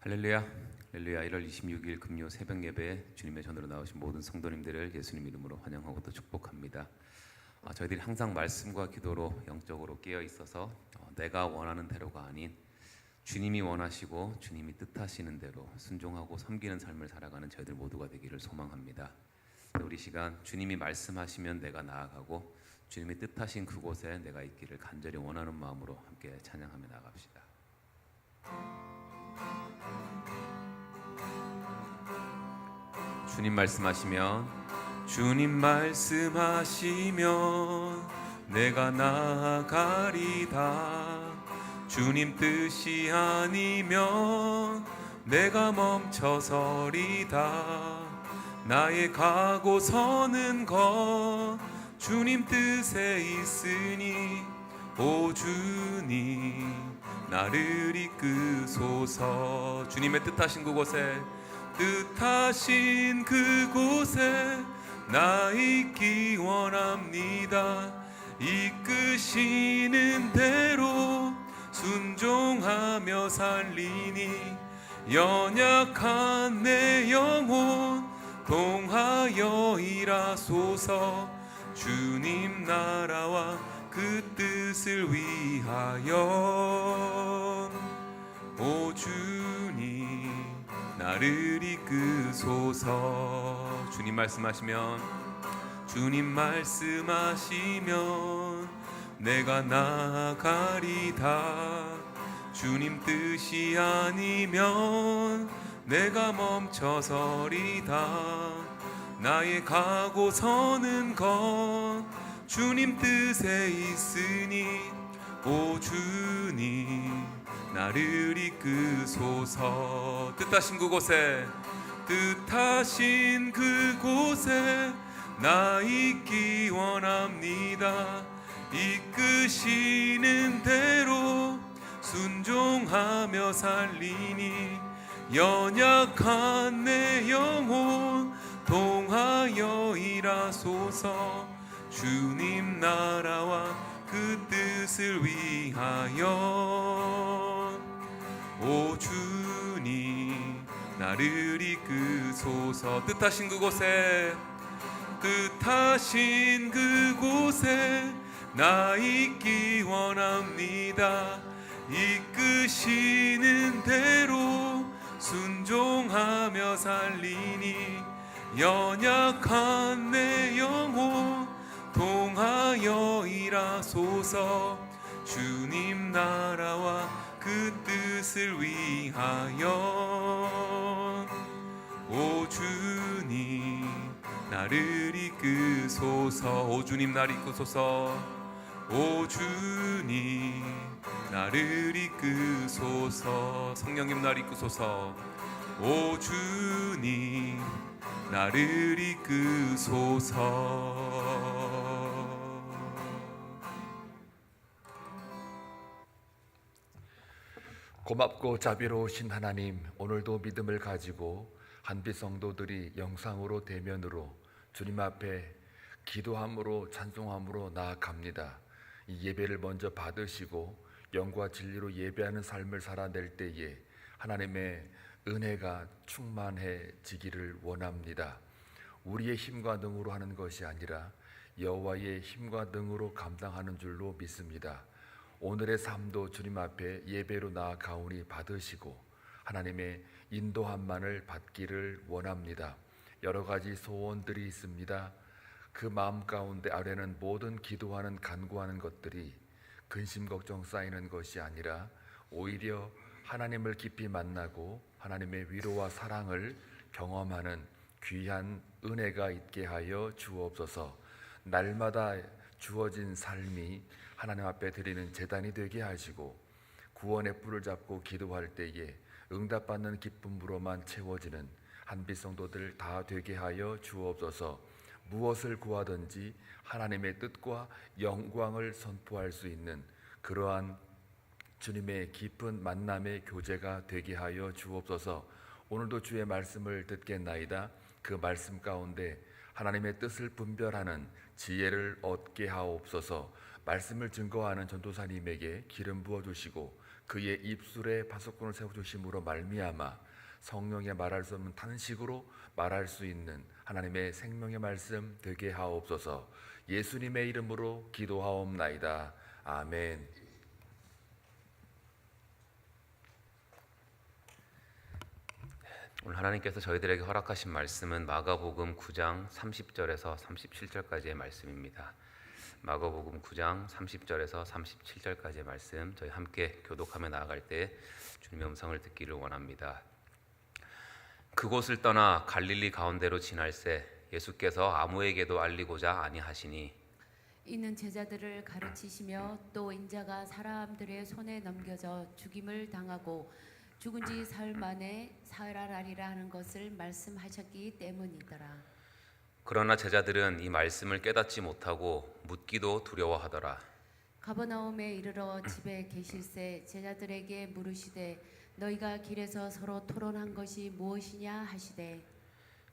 할렐루야, 할렐루야. 1월 26일 금요 새벽 예배에 주님의 전으로 나오신 모든 성도님들을 예수님 이름으로 환영하고 또 축복합니다. 저희들이 항상 말씀과 기도로 영적으로 깨어 있어서 내가 원하는 대로가 아닌 주님이 원하시고 주님이 뜻하시는 대로 순종하고 섬기는 삶을 살아가는 저희들 모두가 되기를 소망합니다. 우리 시간 주님이 말씀하시면 내가 나아가고 주님이 뜻하신 그곳에 내가 있기를 간절히 원하는 마음으로 함께 찬양하며 나갑시다. 주님 말씀하시면 내가 나아가리다. 주님 뜻이 아니면 내가 멈춰서리다. 나의 가고 서는 것 주님 뜻에 있으니 오 주님 나를 이끄소서. 주님의 뜻하신 그곳에 나 있기 원합니다. 이끄시는 대로 순종하며 살리니 연약한 내 영혼 동하여 일하소서. 주님 나라와 그 뜻을 위하여 오 주님 나를 이끄소서. 주님 말씀하시면 내가 나아가리다. 주님 뜻이 아니면 내가 멈춰서리다. 나의 가고 서는 것 주님 뜻에 있으니 오 주님 나를 이끄소서. 뜻하신 그곳에 나 있기 원합니다. 이끄시는 대로 순종하며 살리니 연약한 내 영혼 동하여 일하소서. 주님 나라와 그 뜻을 위하여 오 주님 나를 이끄소서. 뜻하신 그곳에 나 있기 원합니다. 이끄시는 대로 순종하며 살리니 연약한 내 영혼 동하여 일하소서. 주님 나라와 그 뜻을 위하여 오 주님 나를 이끄소서. 오 주님 나를 이끄소서. 오 주님 나를 이끄소서. 성령님 나를 이끄소서. 오 주님 나를 이끄소서. 고맙고 자비로우신 하나님, 오늘도 믿음을 가지고 한빛 성도들이 영상으로 대면으로 주님 앞에 기도함으로 찬송함으로 나아갑니다. 이 예배를 먼저 받으시고 영과 진리로 예배하는 삶을 살아낼 때에 하나님의 은혜가 충만해지기를 원합니다. 우리의 힘과 능으로 하는 것이 아니라 여호와의 힘과 능으로 감당하는 줄로 믿습니다. 오늘의 삶도 주님 앞에 예배로 나아가오니 받으시고 하나님의 인도함만을 받기를 원합니다. 여러 가지 소원들이 있습니다. 그 마음 가운데 아래는 모든 기도하는 간구하는 것들이 근심 걱정 쌓이는 것이 아니라 오히려 하나님을 깊이 만나고 하나님의 위로와 사랑을 경험하는 귀한 은혜가 있게 하여 주옵소서. 날마다 주어진 삶이 하나님 앞에 드리는 제단이 되게 하시고 구원의 뿔을 잡고 기도할 때에 응답받는 기쁨으로만 채워지는 한빛 성도들 다 되게 하여 주옵소서. 무엇을 구하든지 하나님의 뜻과 영광을 선포할 수 있는 그러한 주님의 깊은 만남의 교제가 되게 하여 주옵소서. 오늘도 주의 말씀을 듣겠나이다. 그 말씀 가운데 하나님의 뜻을 분별하는 지혜를 얻게 하옵소서. 말씀을 증거하는 전도사님에게 기름 부어주시고 그의 입술에 파수꾼을 세워주심으로 말미암아 성령의 말할 수 없는 탄식으로 말할 수 있는 하나님의 생명의 말씀 되게 하옵소서. 예수님의 이름으로 기도하옵나이다. 아멘. 오늘 하나님께서 저희들에게 허락하신 말씀은 마가복음 9장 30절에서 37절까지의 말씀입니다. 마가복음 9장 30절에서 37절까지의 말씀, 저희 함께 교독하며 나아갈 때 주님의 음성을 듣기를 원합니다. 그곳을 떠나 갈릴리 가운데로 지날새 예수께서 아무에게도 알리고자 아니하시니 이는 제자들을 가르치시며 또 인자가 사람들의 손에 넘겨져 죽임을 당하고 죽은 지 사흘 만에 살아나리라 하는 것을 말씀하셨기 때문이더라. 그러나 제자들은 이 말씀을 깨닫지 못하고 묻기도 두려워하더라. 가버나움에 이르러 집에 계실새 제자들에게 물으시되 너희가 길에서 서로 토론한 것이 무엇이냐 하시되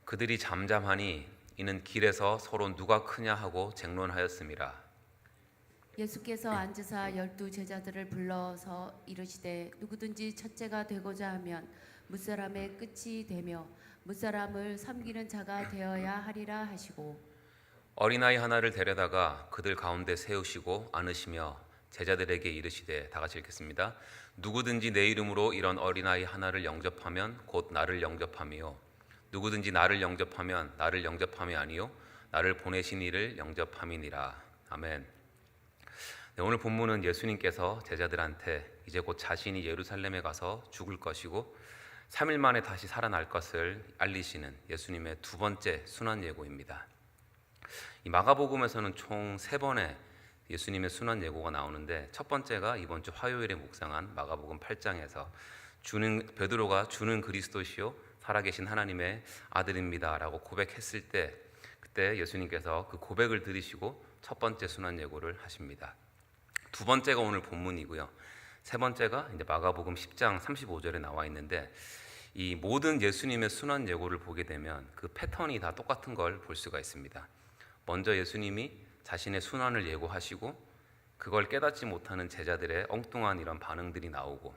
그들이 잠잠하니 이는 길에서 서로 누가 크냐 하고 쟁론하였음이라. 예수께서 앉으사 12 제자들을 불러서 이르시되 누구든지 첫째가 되고자 하면 무사람의 끝이 되며 무사람을 섬기는 자가 되어야 하리라 하시고 어린아이 하나를 데려다가 그들 가운데 세우시고 안으시며 제자들에게 이르시되, 다 같이 읽겠습니다. 누구든지 내 이름으로 이런 어린아이 하나를 영접하면 곧 나를 영접함이요 누구든지 나를 영접하면 나를 영접함이 아니요 나를 보내신 이를 영접함이니라. 아멘. 네, 오늘 본문은 예수님께서 제자들한테 이제 곧 자신이 예루살렘에 가서 죽을 것이고 3일 만에 다시 살아날 것을 알리시는 예수님의 두 번째 순환 예고입니다. 이 마가복음에서는 총 3번의 예수님의 순환 예고가 나오는데, 첫 번째가 이번 주 화요일에 묵상한 마가복음 8장에서 베드로가 주는 그리스도시요 살아계신 하나님의 아들입니다라고 고백했을 때, 그때 예수님께서 그 고백을 들으시고 첫 번째 순환 예고를 하십니다. 두 번째가 오늘 본문이고요. 세 번째가 이제 마가복음 10장 35절에 나와 있는데, 이 모든 예수님의 순환 예고를 보게 되면 그 패턴이 다 똑같은 걸 볼 수가 있습니다. 먼저 예수님이 자신의 순환을 예고하시고 그걸 깨닫지 못하는 제자들의 엉뚱한 이런 반응들이 나오고,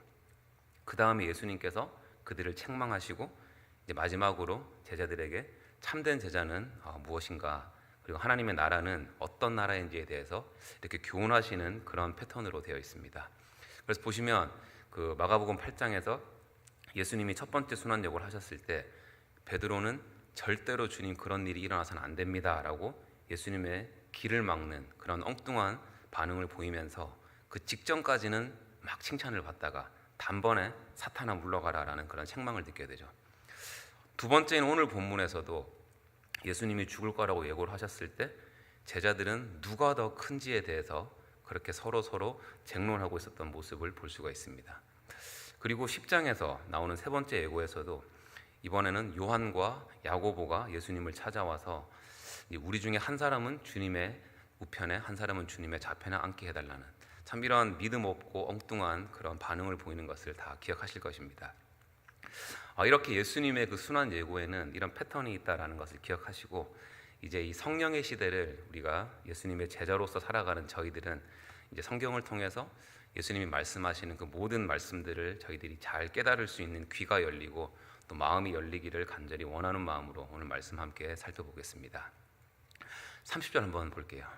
그 다음에 예수님께서 그들을 책망하시고 이제 마지막으로 제자들에게 참된 제자는 무엇인가, 그리고 하나님의 나라는 어떤 나라인지에 대해서 이렇게 교훈하시는 그런 패턴으로 되어 있습니다. 그래서 보시면 그 마가복음 8장에서 예수님이 첫 번째 순환 예고를 하셨을 때 베드로는 절대로 주님 그런 일이 일어나서는 안 됩니다라고 예수님의 길을 막는 그런 엉뚱한 반응을 보이면서 그 직전까지는 막 칭찬을 받다가 단번에 사탄아 물러가라라는 그런 책망을 듣게 되죠. 두 번째는 오늘 본문에서도 예수님이 죽을 거라고 예고를 하셨을 때 제자들은 누가 더 큰지에 대해서 그렇게 서로 쟁론하고 있었던 모습을 볼 수가 있습니다. 그리고 10장에서 나오는 세 번째 예고에서도 이번에는 요한과 야고보가 예수님을 찾아와서 우리 중에 한 사람은 주님의 우편에 한 사람은 주님의 좌편에 앉게 해달라는, 참 이런 믿음 없고 엉뚱한 그런 반응을 보이는 것을 다 기억하실 것입니다. 이렇게 예수님의 그 순환 예고에는 이런 패턴이 있다라는 것을 기억하시고, 이제 이 성령의 시대를 우리가 예수님의 제자로서 살아가는 저희들은 이제 성경을 통해서 예수님이 말씀하시는 그 모든 말씀들을 저희들이 잘 깨달을 수 있는 귀가 열리고 또 마음이 열리기를 간절히 원하는 마음으로 오늘 말씀 함께 살펴보겠습니다. 30절 한번 볼게요.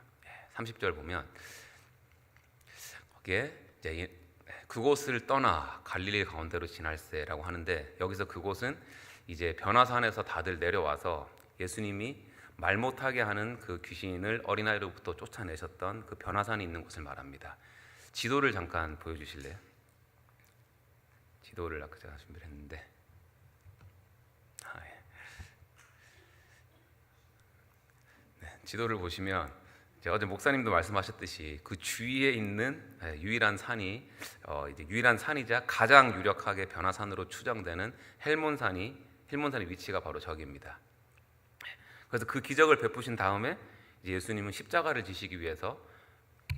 30절 보면 거기에 이제 그곳을 떠나 갈릴리 가운데로 지날새라고 하는데, 여기서 그곳은 이제 변화산에서 다들 내려와서 예수님이 말 못하게 하는 그 귀신을 어린아이로부터 쫓아내셨던 그 변화산이 있는 곳을 말합니다. 지도를 잠깐 보여주실래요? 지도를 아까 제가 준비를 했는데, 지도를 보시면 제가 어제 목사님도 말씀하셨듯이 그 주위에 있는 유일한 산이 이제 유일한 산이자 가장 유력하게 변화산으로 추정되는 헬몬산의 위치가 바로 저기입니다. 그래서 그 기적을 베푸신 다음에 이제 예수님은 십자가를 지시기 위해서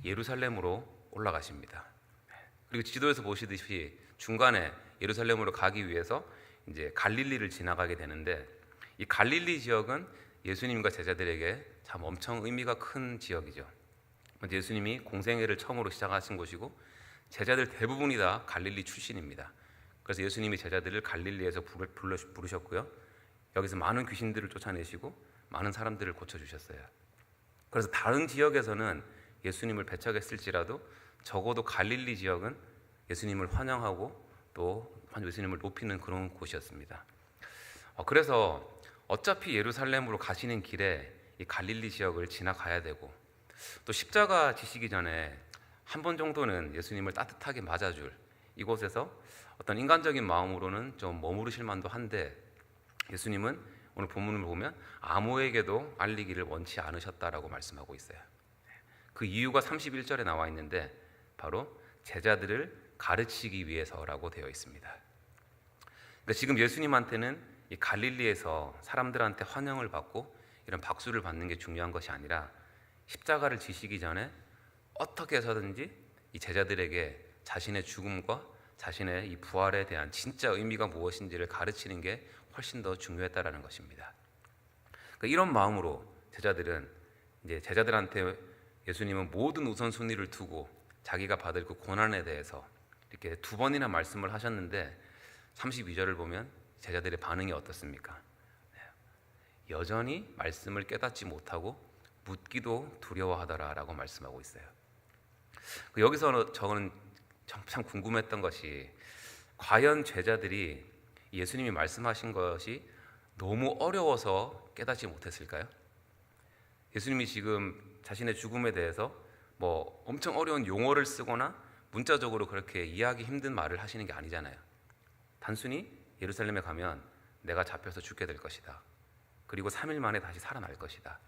예루살렘으로 올라가십니다. 그리고 지도에서 보시듯이 중간에 예루살렘으로 가기 위해서 이제 갈릴리를 지나가게 되는데, 이 갈릴리 지역은 예수님과 제자들에게 참 엄청 의미가 큰 지역이죠. 예수님이 공생애를 처음으로 시작하신 곳이고 제자들 대부분이 다 갈릴리 출신입니다. 그래서 예수님이 제자들을 갈릴리에서 부르셨고요. 여기서 많은 귀신들을 쫓아내시고 많은 사람들을 고쳐주셨어요. 그래서 다른 지역에서는 예수님을 배척했을지라도 적어도 갈릴리 지역은 예수님을 환영하고 또 예수님을 높이는 그런 곳이었습니다. 그래서 어차피 예루살렘으로 가시는 길에 이 갈릴리 지역을 지나가야 되고 또 십자가 지시기 전에 한 번 정도는 예수님을 따뜻하게 맞아줄 이곳에서 어떤 인간적인 마음으로는 좀 머무르실 만도 한데 예수님은 오늘 본문을 보면 아무에게도 알리기를 원치 않으셨다라고 말씀하고 있어요. 그 이유가 31절에 나와 있는데 바로 제자들을 가르치기 위해서라고 되어 있습니다. 그러니까 지금 예수님한테는 이 갈릴리에서 사람들한테 환영을 받고 이런 박수를 받는 게 중요한 것이 아니라 십자가를 지시기 전에 어떻게 해서든지 이 제자들에게 자신의 죽음과 자신의 이 부활에 대한 진짜 의미가 무엇인지를 가르치는 게 훨씬 더 중요했다라는 것입니다. 그러니까 이런 마음으로 제자들한테 예수님은 모든 우선순위를 두고 자기가 받을 그 고난에 대해서 이렇게 두 번이나 말씀을 하셨는데 32절을 보면 제자들의 반응이 어떻습니까? 여전히 말씀을 깨닫지 못하고 묻기도 두려워하더라라고 말씀하고 있어요. 여기서 저는 참 궁금했던 것이 과연 제자들이 예수님이 말씀하신 것이 너무 어려워서 깨닫지 못했을까요? 예수님이 지금 자신의 죽음에 대해서 뭐 엄청 어려운 용어를 쓰거나 문자적으로 그렇게 이해하기 힘든 말을 하시는 게 아니잖아요. 단순히 예루살렘에 가면 내가 잡혀서 죽게 될 것이다. 그리고 3일 만에 다시 살아날 것이다.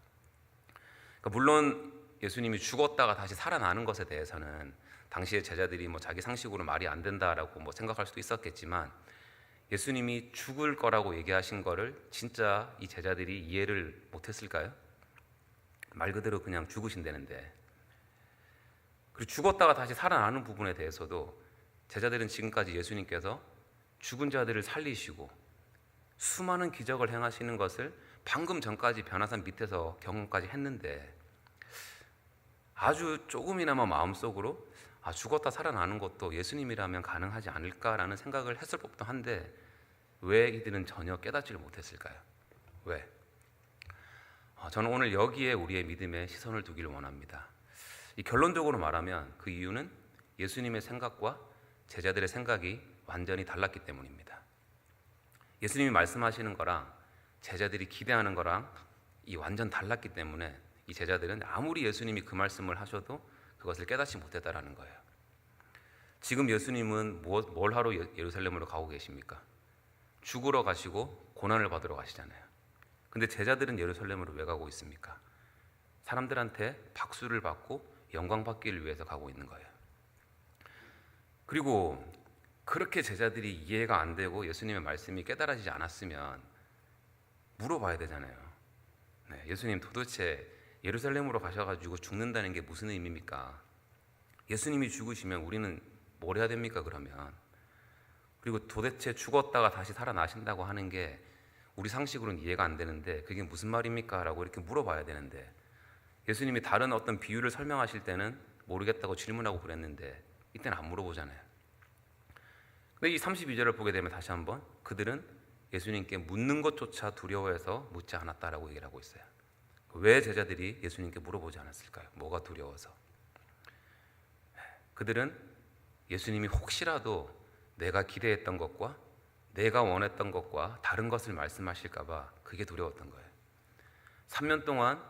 그러니까 물론 예수님이 죽었다가 다시 살아나는 것에 대해서는 당시의 제자들이 뭐 자기 상식으로 말이 안 된다라고 뭐 생각할 수도 있었겠지만 예수님이 죽을 거라고 얘기하신 거를 진짜 이 제자들이 이해를 못했을까요? 말 그대로 그냥 죽으신다는데. 그리고 죽었다가 다시 살아나는 부분에 대해서도 제자들은 지금까지 예수님께서 죽은 자들을 살리시고 수많은 기적을 행하시는 것을 방금 전까지 변화산 밑에서 경험까지 했는데 아주 조금이나마 마음속으로 죽었다 살아나는 것도 예수님이라면 가능하지 않을까라는 생각을 했을 법도 한데 왜 이들은 전혀 깨닫지를 못했을까요? 왜? 저는 오늘 여기에 우리의 믿음의 시선을 두기를 원합니다. 이 결론적으로 말하면 그 이유는 예수님의 생각과 제자들의 생각이 완전히 달랐기 때문입니다. 예수님이 말씀하시는 거랑 제자들이 기대하는 거랑 이 완전 달랐기 때문에 이 제자들은 아무리 예수님이 그 말씀을 하셔도 그것을 깨닫지 못했다라는 거예요. 지금 예수님은 뭘 하러 예루살렘으로 가고 계십니까? 죽으러 가시고 고난을 받으러 가시잖아요. 근데 제자들은 예루살렘으로 왜 가고 있습니까? 사람들한테 박수를 받고 영광 받기를 위해서 가고 있는 거예요. 그리고 그렇게 제자들이 이해가 안 되고 예수님의 말씀이 깨달아지지 않았으면 물어봐야 되잖아요. 예수님 도대체 예루살렘으로 가셔가지고 죽는다는 게 무슨 의미입니까? 예수님이 죽으시면 우리는 뭘 해야 됩니까 그러면? 그리고 도대체 죽었다가 다시 살아나신다고 하는 게 우리 상식으로는 이해가 안 되는데 그게 무슨 말입니까? 라고 이렇게 물어봐야 되는데 예수님이 다른 어떤 비유를 설명하실 때는 모르겠다고 질문하고 그랬는데 이때는 안 물어보잖아요. 근데 이 32절을 보게 되면 다시 한번 그들은 예수님께 묻는 것조차 두려워해서 묻지 않았다라고 얘기를 하고 있어요. 왜 제자들이 예수님께 물어보지 않았을까요? 뭐가 두려워서? 그들은 예수님이 혹시라도 내가 기대했던 것과 내가 원했던 것과 다른 것을 말씀하실까 봐 그게 두려웠던 거예요. 3년 동안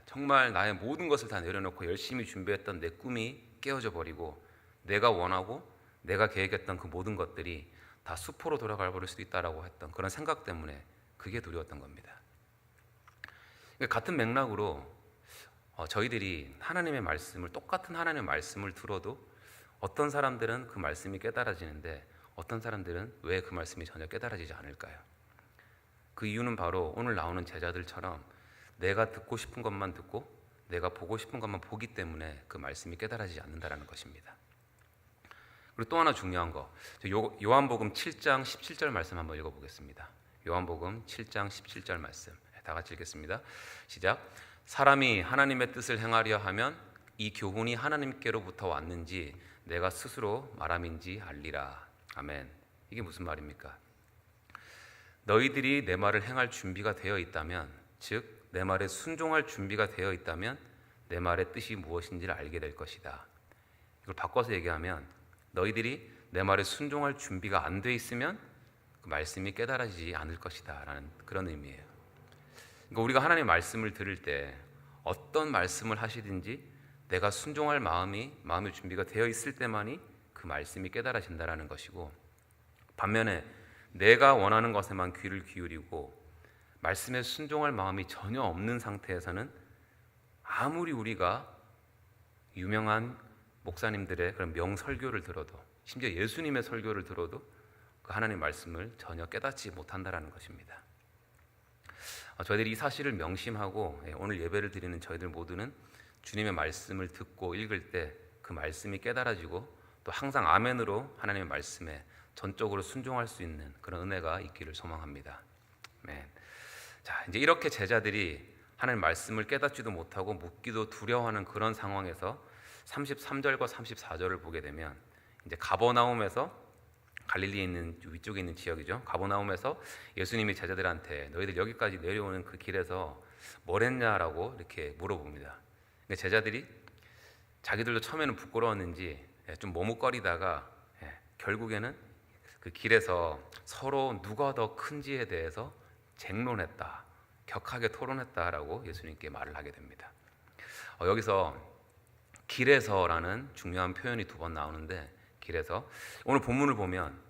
정말 나의 모든 것을 다 내려놓고 열심히 준비했던 내 꿈이 깨어져 버리고 내가 원하고 내가 계획했던 그 모든 것들이 다 수포로 돌아가 버릴 수도 있다라고 했던 그런 생각 때문에 그게 두려웠던 겁니다. 같은 맥락으로 저희들이 하나님의 말씀을 똑같은 하나님의 말씀을 들어도 어떤 사람들은 그 말씀이 깨달아지는데 어떤 사람들은 왜 그 말씀이 전혀 깨달아지지 않을까요? 그 이유는 바로 오늘 나오는 제자들처럼 내가 듣고 싶은 것만 듣고 내가 보고 싶은 것만 보기 때문에 그 말씀이 깨달아지지 않는다는 것입니다. 그리고 또 하나 중요한 거, 요한복음 7장 17절 말씀 한번 읽어보겠습니다. 요한복음 7장 17절 말씀 다 같이 읽겠습니다. 시작. 사람이 하나님의 뜻을 행하려 하면 이 교훈이 하나님께로부터 왔는지 내가 스스로 말함인지 알리라. 아멘. 이게 무슨 말입니까? 너희들이 내 말을 행할 준비가 되어 있다면, 즉 내 말에 순종할 준비가 되어 있다면 내 말의 뜻이 무엇인지를 알게 될 것이다. 이걸 바꿔서 얘기하면 너희들이 내 말에 순종할 준비가 안 돼 있으면 그 말씀이 깨달아지지 않을 것이다 라는 그런 의미예요. 그러니까 우리가 하나님의 말씀을 들을 때 어떤 말씀을 하시든지 내가 순종할 마음의 준비가 되어 있을 때만이 그 말씀이 깨달아진다라는 것이고, 반면에 내가 원하는 것에만 귀를 기울이고 말씀에 순종할 마음이 전혀 없는 상태에서는 아무리 우리가 유명한 목사님들의 그런 명설교를 들어도, 심지어 예수님의 설교를 들어도 그 하나님의 말씀을 전혀 깨닫지 못한다라는 것입니다. 저희들이 이 사실을 명심하고 오늘 예배를 드리는 저희들 모두는 주님의 말씀을 듣고 읽을 때 그 말씀이 깨달아지고 또 항상 아멘으로 하나님의 말씀에 전적으로 순종할 수 있는 그런 은혜가 있기를 소망합니다. 아멘. 자, 이제 이렇게 제자들이 하나님의 말씀을 깨닫지도 못하고 묻기도 두려워하는 그런 상황에서 33절과 34절을 보게 되면, 이제 가버나움에서, 갈릴리에 있는 위쪽에 있는 지역이죠. 가버나움에서 예수님이 제자들한테 너희들 여기까지 내려오는 그 길에서 뭘 했냐라고 이렇게 물어봅니다. 근데 제자들이 자기들도 처음에는 부끄러웠는지 좀 머뭇거리다가 결국에는 그 길에서 서로 누가 더 큰지에 대해서 쟁론했다, 격하게 토론했다라고 예수님께 말을 하게 됩니다. 여기서 길에서라는 중요한 표현이 두 번 나오는데, 길에서, 오늘 본문을 보면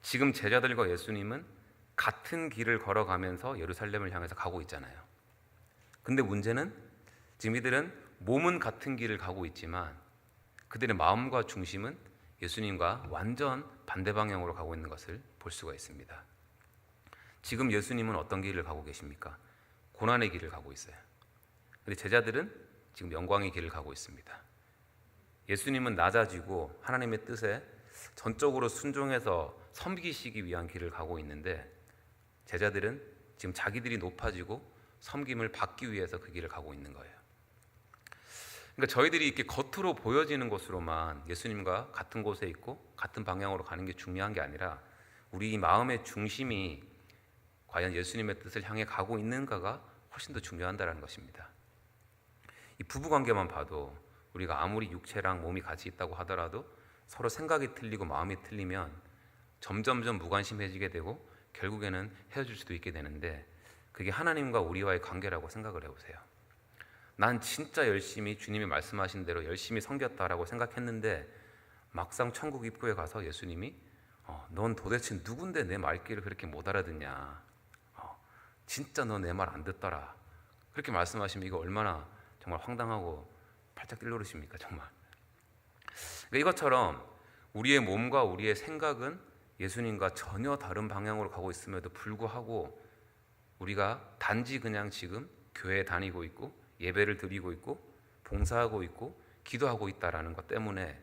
지금 제자들과 예수님은 같은 길을 걸어가면서 예루살렘을 향해서 가고 있잖아요. 근데 문제는 지금 이들은 몸은 같은 길을 가고 있지만 그들의 마음과 중심은 예수님과 완전 반대 방향으로 가고 있는 것을 볼 수가 있습니다. 지금 예수님은 어떤 길을 가고 계십니까? 고난의 길을 가고 있어요. 근데 제자들은 지금 영광의 길을 가고 있습니다. 예수님은 낮아지고 하나님의 뜻에 전적으로 순종해서 섬기시기 위한 길을 가고 있는데, 제자들은 지금 자기들이 높아지고 섬김을 받기 위해서 그 길을 가고 있는 거예요. 그러니까 저희들이 이렇게 겉으로 보여지는 것으로만 예수님과 같은 곳에 있고 같은 방향으로 가는 게 중요한 게 아니라 우리 마음의 중심이 과연 예수님의 뜻을 향해 가고 있는가가 훨씬 더 중요하다는 것입니다. 이 부부관계만 봐도 우리가 아무리 육체랑 몸이 같이 있다고 하더라도 서로 생각이 틀리고 마음이 틀리면 점점점 무관심해지게 되고 결국에는 헤어질 수도 있게 되는데, 그게 하나님과 우리와의 관계라고 생각을 해보세요. 난 진짜 열심히 주님이 말씀하신 대로 열심히 섬겼다라고 생각했는데 막상 천국 입구에 가서 예수님이 넌 도대체 누군데 내 말귀를 그렇게 못 알아듣냐, 진짜 너 내 말 안 듣더라, 그렇게 말씀하시면 이거 얼마나 정말 황당하고 팔짝 뛸노릇입니까 정말. 그러니까 이것처럼 우리의 몸과 우리의 생각은 예수님과 전혀 다른 방향으로 가고 있음에도 불구하고 우리가 단지 그냥 지금 교회에 다니고 있고 예배를 드리고 있고 봉사하고 있고 기도하고 있다라는 것 때문에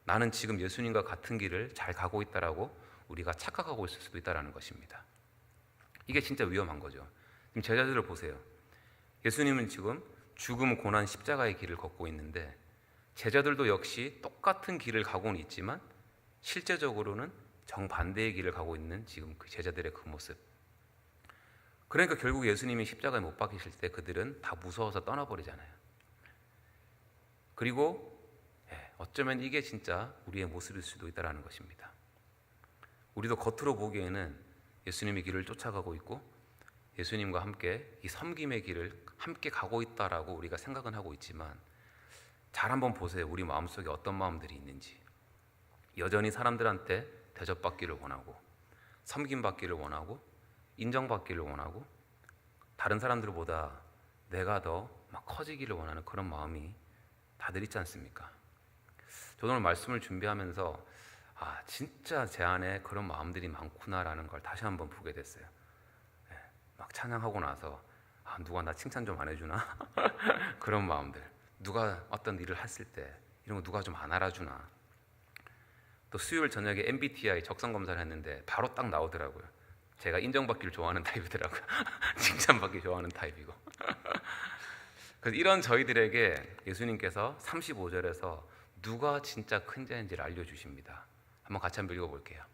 나는 지금 예수님과 같은 길을 잘 가고 있다라고 우리가 착각하고 있을 수도 있다라는 것입니다. 이게 진짜 위험한 거죠. 지금 제자들을 보세요. 예수님은 지금 죽음, 고난, 십자가의 길을 걷고 있는데 제자들도 역시 똑같은 길을 가고는 있지만 실제적으로는 정반대의 길을 가고 있는 지금 그 제자들의 그 모습. 그러니까 결국 예수님이 십자가에 못 박히실 때 그들은 다 무서워서 떠나버리잖아요. 그리고 어쩌면 이게 진짜 우리의 모습일 수도 있다는 것입니다. 우리도 겉으로 보기에는 예수님의 길을 쫓아가고 있고 예수님과 함께 이 섬김의 길을 함께 가고 있다라고 우리가 생각은 하고 있지만, 잘 한번 보세요. 우리 마음속에 어떤 마음들이 있는지. 여전히 사람들한테 대접받기를 원하고 섬김받기를 원하고 인정받기를 원하고 다른 사람들보다 내가 더 막 커지기를 원하는 그런 마음이 다들 있지 않습니까? 저도 오늘 말씀을 준비하면서 진짜 제 안에 그런 마음들이 많구나라는 걸 다시 한번 보게 됐어요. 막 찬양하고 나서 누가 나 칭찬 좀 안 해주나? 그런 마음들. 누가 어떤 일을 했을 때 이런 거 누가 좀 안 알아주나? 또 수요일 저녁에 MBTI 적성검사를 했는데 바로 딱 나오더라고요. 제가 인정받기를 좋아하는 타입이더라고요. 칭찬받기 좋아하는 타입이고. 그래서 이런 저희들에게 예수님께서 35절에서 누가 진짜 큰 자인지를 알려주십니다. 한번 같이 한번 읽어볼게요.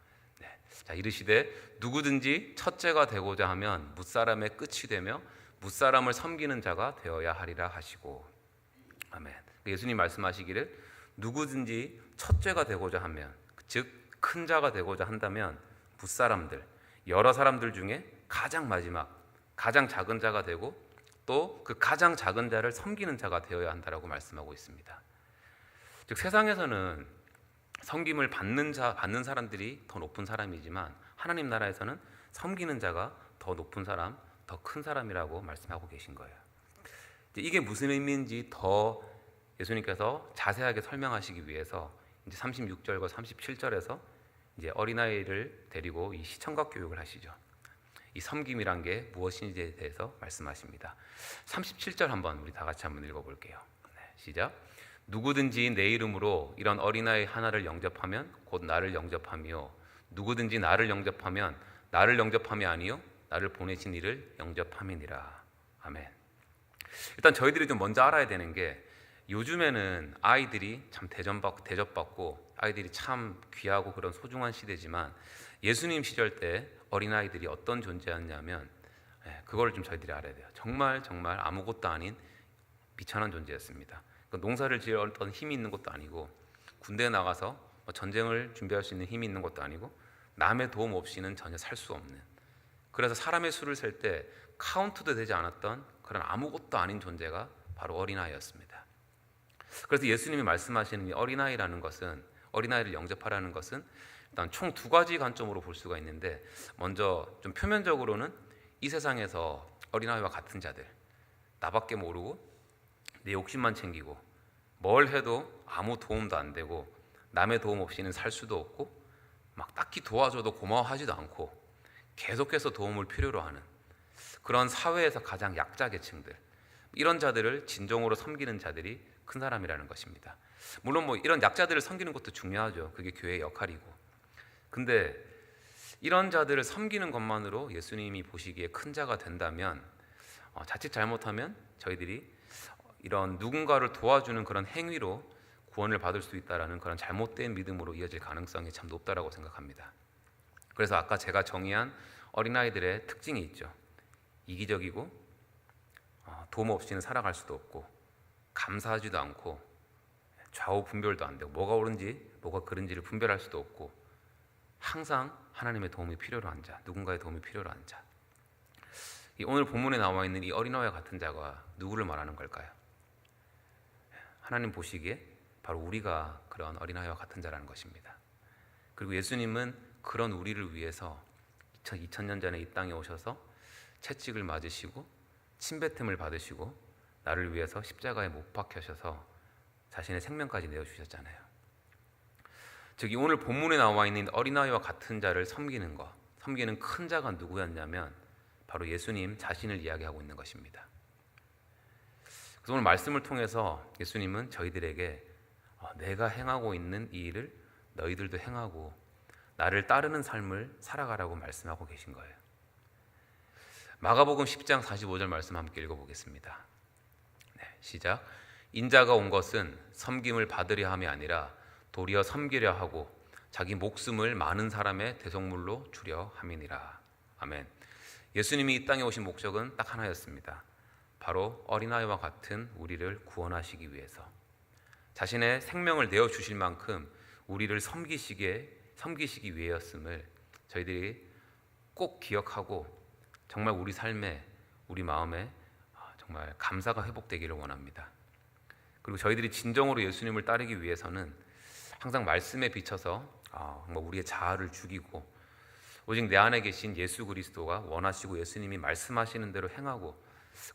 네. 자, 이르시되 누구든지 첫째가 되고자 하면 뭇사람의 끝이 되며 뭇사람을 섬기는 자가 되어야 하리라 하시고. 아멘. 예수님 말씀하시기를 누구든지 첫째가 되고자 하면, 즉 큰 자가 되고자 한다면 뭇사람들, 여러 사람들 중에 가장 마지막, 가장 작은 자가 되고 또 그 가장 작은 자를 섬기는 자가 되어야 한다라고 말씀하고 있습니다. 즉 세상에서는 섬김을 받는 사람들이 더 높은 사람이지만 하나님 나라에서는 섬기는 자가 더 높은 사람, 더 큰 사람이라고 말씀하고 계신 거예요. 이게 무슨 의미인지 더 예수님께서 자세하게 설명하시기 위해서 이제 36절과 37절에서 이제 어린아이를 데리고 이 시청각 교육을 하시죠. 이 섬김이란 게 무엇인지에 대해서 말씀하십니다. 37절 한번 우리 다 같이 한번 읽어볼게요. 네, 시작. 누구든지 내 이름으로 이런 어린아이 하나를 영접하면 곧 나를 영접하며 누구든지 나를 영접하면 나를 영접함이 아니요 나를 보내신 이를 영접함이니라. 아멘. 일단 저희들이 좀 먼저 알아야 되는 게 요즘에는 아이들이 참 대접받고 아이들이 참 귀하고 그런 소중한 시대지만 예수님 시절 때 어린아이들이 어떤 존재였냐면 그걸 좀 저희들이 알아야 돼요. 정말 아무것도 아닌 비천한 존재였습니다. 농사를 지을 어떤 힘이 있는 것도 아니고 군대에 나가서 전쟁을 준비할 수 있는 힘이 있는 것도 아니고 남의 도움 없이는 전혀 살 수 없는, 그래서 사람의 수를 셀 때 카운트도 되지 않았던 그런 아무것도 아닌 존재가 바로 어린아이였습니다. 그래서 예수님이 말씀하시는 이 어린아이라는 것은, 어린아이를 영접하라는 것은 일단 총 두 가지 관점으로 볼 수가 있는데, 먼저 좀 표면적으로는 이 세상에서 어린아이와 같은 자들, 나밖에 모르고 내 욕심만 챙기고 뭘 해도 아무 도움도 안 되고 남의 도움 없이는 살 수도 없고 막 딱히 도와줘도 고마워하지도 않고 계속해서 도움을 필요로 하는 그런 사회에서 가장 약자 계층들, 이런 자들을 진정으로 섬기는 자들이 큰 사람이라는 것입니다. 물론 이런 약자들을 섬기는 것도 중요하죠. 그게 교회의 역할이고. 근데 이런 자들을 섬기는 것만으로 예수님이 보시기에 큰 자가 된다면 자칫 잘못하면 저희들이 이런 누군가를 도와주는 그런 행위로 구원을 받을 수 있다라는 그런 잘못된 믿음으로 이어질 가능성이 참 높다라고 생각합니다. 그래서 아까 제가 정의한 어린아이들의 특징이 있죠. 이기적이고 도움 없이는 살아갈 수도 없고 감사하지도 않고 좌우 분별도 안 되고 뭐가 옳은지 뭐가 그른지를 분별할 수도 없고 항상 하나님의 도움이 필요로 한 자, 누군가의 도움이 필요로 한 자. 오늘 본문에 나와 있는 이 어린아이와 같은 자가 누구를 말하는 걸까요? 하나님 보시기에 바로 우리가 그런 어린아이와 같은 자라는 것입니다. 그리고 예수님은 그런 우리를 위해서 2000년 전에 이 땅에 오셔서 채찍을 맞으시고 침뱉음을 받으시고 나를 위해서 십자가에 못 박혀셔서 자신의 생명까지 내어주셨잖아요. 즉 오늘 본문에 나와 있는 어린아이와 같은 자를 섬기는 것, 섬기는 큰 자가 누구였냐면 바로 예수님 자신을 이야기하고 있는 것입니다. 그래서 오늘 말씀을 통해서 예수님은 저희들에게 내가 행하고 있는 이 일을 너희들도 행하고 나를 따르는 삶을 살아가라고 말씀하고 계신 거예요. 마가복음 10장 45절 말씀 함께 읽어보겠습니다. 네, 시작. 인자가 온 것은 섬김을 받으려 함이 아니라 도리어 섬기려 하고 자기 목숨을 많은 사람의 대속물로 주려 함이니라. 아멘. 예수님이 이 땅에 오신 목적은 딱 하나였습니다. 바로 어린아이와 같은 우리를 구원하시기 위해서 자신의 생명을 내어주실 만큼 우리를 섬기시기 위해였음을 저희들이 꼭 기억하고 정말 우리 삶에, 우리 마음에 정말 감사가 회복되기를 원합니다. 그리고 저희들이 진정으로 예수님을 따르기 위해서는 항상 말씀에 비춰서 우리의 자아를 죽이고 오직 내 안에 계신 예수 그리스도가 원하시고 예수님이 말씀하시는 대로 행하고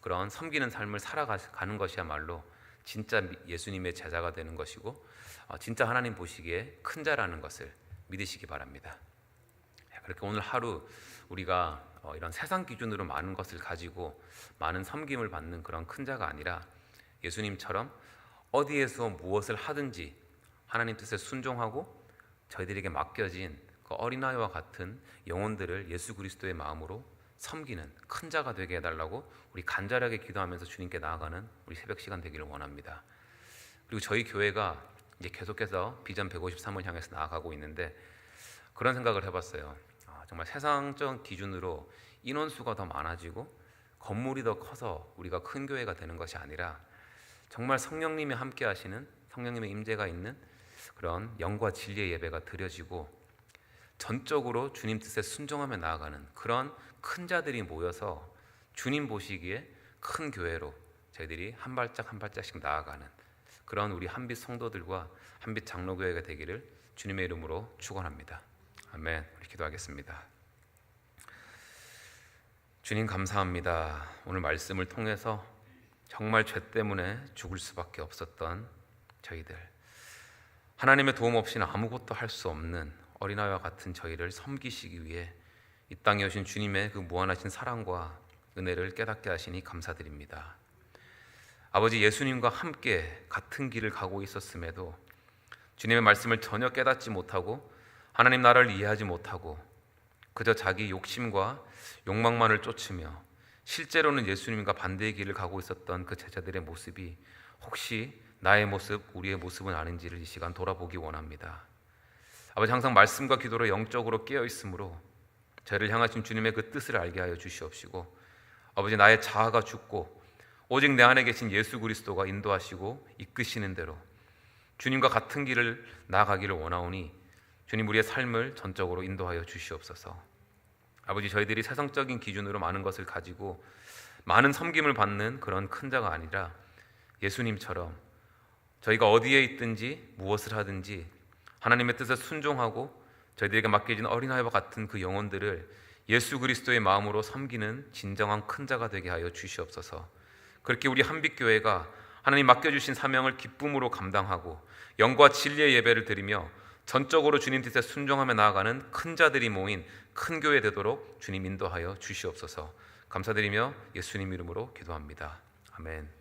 그런 섬기는 삶을 살아가는 것이야말로 진짜 예수님의 제자가 되는 것이고 진짜 하나님 보시기에 큰 자라는 것을 믿으시기 바랍니다. 그렇게 오늘 하루 우리가 이런 세상 기준으로 많은 것을 가지고 많은 섬김을 받는 그런 큰 자가 아니라 예수님처럼 어디에서 무엇을 하든지 하나님 뜻에 순종하고 저희들에게 맡겨진 그 어린아이와 같은 영혼들을 예수 그리스도의 마음으로 섬기는 큰 자가 되게 해달라고 우리 간절하게 기도하면서 주님께 나아가는 우리 새벽 시간 되기를 원합니다. 그리고 저희 교회가 이제 계속해서 비전 153을 향해서 나아가고 있는데 그런 생각을 해봤어요. 정말 세상적 기준으로 인원수가 더 많아지고 건물이 더 커서 우리가 큰 교회가 되는 것이 아니라 정말 성령님이 함께 하시는 성령님의 임재가 있는 그런 영과 진리의 예배가 드려지고 전적으로 주님 뜻에 순종하며 나아가는 그런 큰 자들이 모여서 주님 보시기에 큰 교회로 저희들이 한 발짝 한 발짝씩 나아가는 그런 우리 한빛 성도들과 한빛 장로교회가 되기를 주님의 이름으로 축원합니다. 아멘. 우리 기도하겠습니다. 주님 감사합니다. 오늘 말씀을 통해서 정말 죄 때문에 죽을 수밖에 없었던 저희들, 하나님의 도움 없이는 아무것도 할 수 없는 어린아이와 같은 저희를 섬기시기 위해 이 땅에 오신 주님의 그 무한하신 사랑과 은혜를 깨닫게 하시니 감사드립니다. 아버지, 예수님과 함께 같은 길을 가고 있었음에도 주님의 말씀을 전혀 깨닫지 못하고 하나님 나라를 이해하지 못하고 그저 자기 욕심과 욕망만을 쫓으며 실제로는 예수님과 반대의 길을 가고 있었던 그 제자들의 모습이 혹시 나의 모습, 우리의 모습은 아닌지를 이 시간 돌아보기 원합니다. 아버지, 항상 말씀과 기도로 영적으로 깨어 있으므로 저희를 향하신 주님의 그 뜻을 알게 하여 주시옵시고, 아버지, 나의 자아가 죽고 오직 내 안에 계신 예수 그리스도가 인도하시고 이끄시는 대로 주님과 같은 길을 나아가기를 원하오니 주님, 우리의 삶을 전적으로 인도하여 주시옵소서. 아버지, 저희들이 세상적인 기준으로 많은 것을 가지고 많은 섬김을 받는 그런 큰 자가 아니라 예수님처럼 저희가 어디에 있든지 무엇을 하든지 하나님의 뜻에 순종하고 저희들에게 맡겨진 어린아이와 같은 그 영혼들을 예수 그리스도의 마음으로 섬기는 진정한 큰 자가 되게 하여 주시옵소서. 그렇게 우리 한빛교회가 하나님 맡겨주신 사명을 기쁨으로 감당하고 영과 진리의 예배를 드리며 전적으로 주님 뜻에 순종하며 나아가는 큰 자들이 모인 큰 교회 되도록 주님 인도하여 주시옵소서. 감사드리며 예수님 이름으로 기도합니다. 아멘.